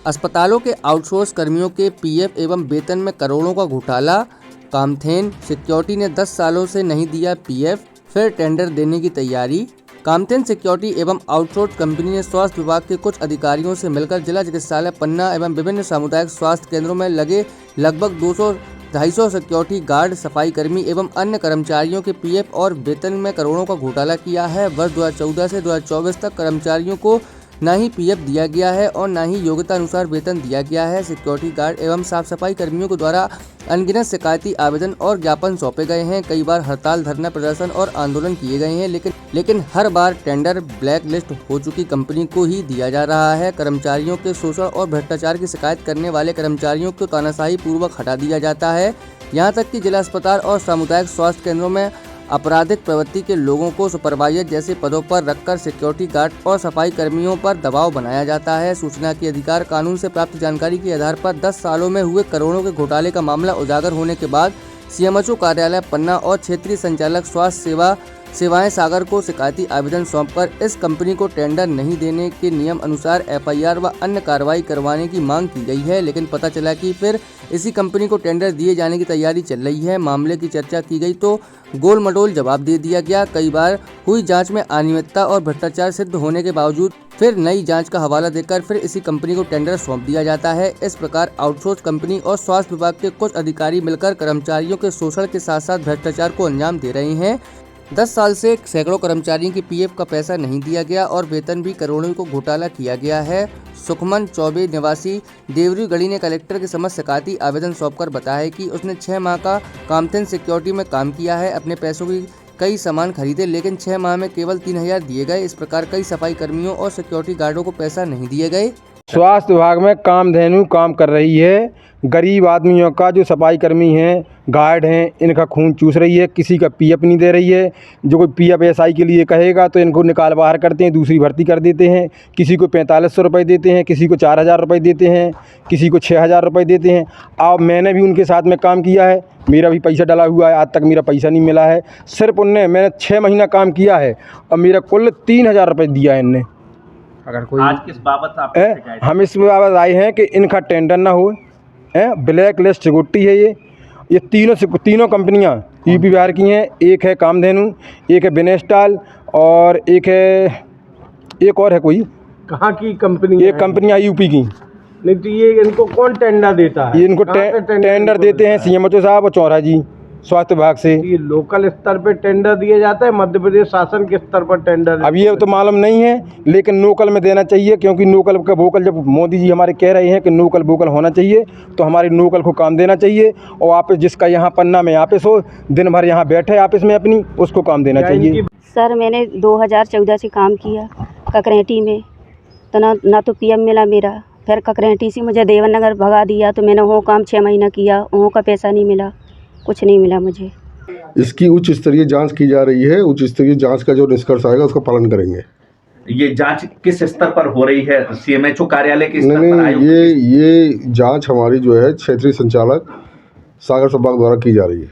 अस्पतालों के आउटसोर्स कर्मियों के पीएफ एवं वेतन में करोड़ों का घोटाला। कामधेनु सिक्योरिटी ने 10 सालों से नहीं दिया पीएफ, फिर टेंडर देने की तैयारी। कामधेनु सिक्योरिटी एवं आउटसोर्स कंपनी ने स्वास्थ्य विभाग के कुछ अधिकारियों से मिलकर जिला चिकित्सालय पन्ना एवं विभिन्न सामुदायिक स्वास्थ्य केंद्रों में लगे लगभग 200-250 सिक्योरिटी गार्ड, सफाई कर्मी एवं अन्य कर्मचारियों के पीएफ और वेतन में करोड़ों का घोटाला किया है। वर्ष 2014 से 2024 तक कर्मचारियों को न ही पीएफ दिया गया है और न ही योग्यता अनुसार वेतन दिया गया है। सिक्योरिटी गार्ड एवं साफ सफाई कर्मियों के द्वारा अनगिनत शिकायती आवेदन और ज्ञापन सौंपे गए हैं। कई बार हड़ताल, धरना प्रदर्शन और आंदोलन किए गए हैं, लेकिन हर बार टेंडर ब्लैक लिस्ट हो चुकी कंपनी को ही दिया जा रहा है। कर्मचारियों के शोषण और भ्रष्टाचार की शिकायत करने वाले कर्मचारियों को तानाशाही पूर्वक हटा दिया जाता है। यहाँ तक कि जिला अस्पताल और सामुदायिक स्वास्थ्य केंद्रों में आपराधिक प्रवृत्ति के लोगों को सुपरवाइजर जैसे पदों पर रखकर सिक्योरिटी गार्ड और सफाई कर्मियों पर दबाव बनाया जाता है। सूचना के अधिकार कानून से प्राप्त जानकारी के आधार पर 10 सालों में हुए करोड़ों के घोटाले का मामला उजागर होने के बाद सीएमएचओ कार्यालय पन्ना और क्षेत्रीय संचालक स्वास्थ्य सेवाएं सागर को शिकायती आवेदन सौंपकर इस कंपनी को टेंडर नहीं देने के नियम अनुसार एफआईआर व अन्य कार्रवाई करवाने की मांग की गई है। लेकिन पता चला कि फिर इसी कंपनी को टेंडर दिए जाने की तैयारी चल रही है। मामले की चर्चा की गई तो गोल मटोल जवाब दे दिया गया। कई बार हुई जांच में अनियमितता और भ्रष्टाचार सिद्ध होने के बावजूद फिर नई जांच का हवाला देकर फिर इसी कंपनी को टेंडर सौंप दिया जाता है। इस प्रकार आउटसोर्स कंपनी और स्वास्थ्य विभाग के कुछ अधिकारी मिलकर कर्मचारियों के शोषण के साथ साथ भ्रष्टाचार को अंजाम दे रहे हैं। 10 साल से सैकड़ों कर्मचारियों की पीएफ का पैसा नहीं दिया गया और वेतन भी करोड़ों को घोटाला किया गया है। सुखमन चौबे निवासी देवरी गढ़ी ने कलेक्टर के समक्ष शिकायती आवेदन सौंपकर बताया कि उसने 6 माह का कामधेनु सिक्योरिटी में काम किया है। अपने पैसों की कई सामान खरीदे, लेकिन 6 माह में केवल 3000 दिए गए। इस प्रकार कई सफाई कर्मियों और सिक्योरिटी गार्डों को पैसा नहीं दिए गए। स्वास्थ्य विभाग में कामधेनु काम कर रही है। गरीब आदमियों का जो सफाई कर्मी हैं, गार्ड हैं, इनका खून चूस रही है। किसी का पीएफ नहीं दे रही है। जो कोई पीएफ एसआई के लिए कहेगा तो इनको निकाल बाहर करते हैं, दूसरी भर्ती कर देते हैं। किसी को 4500 रुपये देते हैं, किसी को 4000 रुपये देते हैं, किसी को 6000 रुपये देते हैं। अब मैंने भी उनके साथ में काम किया है, मेरा भी पैसा डला हुआ है। आज तक मेरा पैसा नहीं मिला है। सिर्फ मैंने 6 महीना काम किया है और मेरा कुल 3000 रुपये दिया है इनने। अगर कोई आज किस बाबत आप हम इस बाबत आए हैं कि इनका टेंडर ना हो। ब्लैक लिस्ट सिक्योरिटी है ये तीनों कंपनियां यूपी बिहार की हैं। एक है कामधेनु, एक है बेनेस्टाल और एक और है कोई। कहाँ की कंपनी? ये कंपनियां यूपी की। नहीं तो ये इनको कौन टेंडर देता है? ये इनको टेंडर देते हैं सीएमएचओ साहब और चौरा जी स्वास्थ्य विभाग से। ये लोकल स्तर पे टेंडर दिया जाता है, मध्य प्रदेश शासन के स्तर पर टेंडर? अब ये तो मालूम नहीं है, लेकिन लोकल में देना चाहिए, क्योंकि लोकल का वोकल जब मोदी जी हमारे कह रहे हैं कि लोकल वोकल होना चाहिए, तो हमारे लोकल को काम देना चाहिए। और ऑफिस जिसका यहाँ पन्ना में ऑफिस हो, दिन भर यहाँ बैठे ऑफिस में अपनी, उसको काम देना चाहिए। सर मैंने 2014 से काम किया ककरेटी में, तो ना तो पीएफ मिला मेरा। फिर ककरेटी से मुझे देवनगर भगा दिया, तो मैंने वो काम 6 महीना किया, वहाँ का पैसा नहीं मिला, कुछ नहीं मिला मुझे। इसकी उच्च स्तरीय जांच की जा रही है। उच्च स्तरीय जांच का जो निष्कर्ष आएगा उसका पालन करेंगे। ये जांच किस स्तर पर हो रही है? सीएमएचओ कार्यालय के स्तर पर? नहीं, ये जांच हमारी जो है क्षेत्रीय संचालक सागर संभाग द्वारा की जा रही है।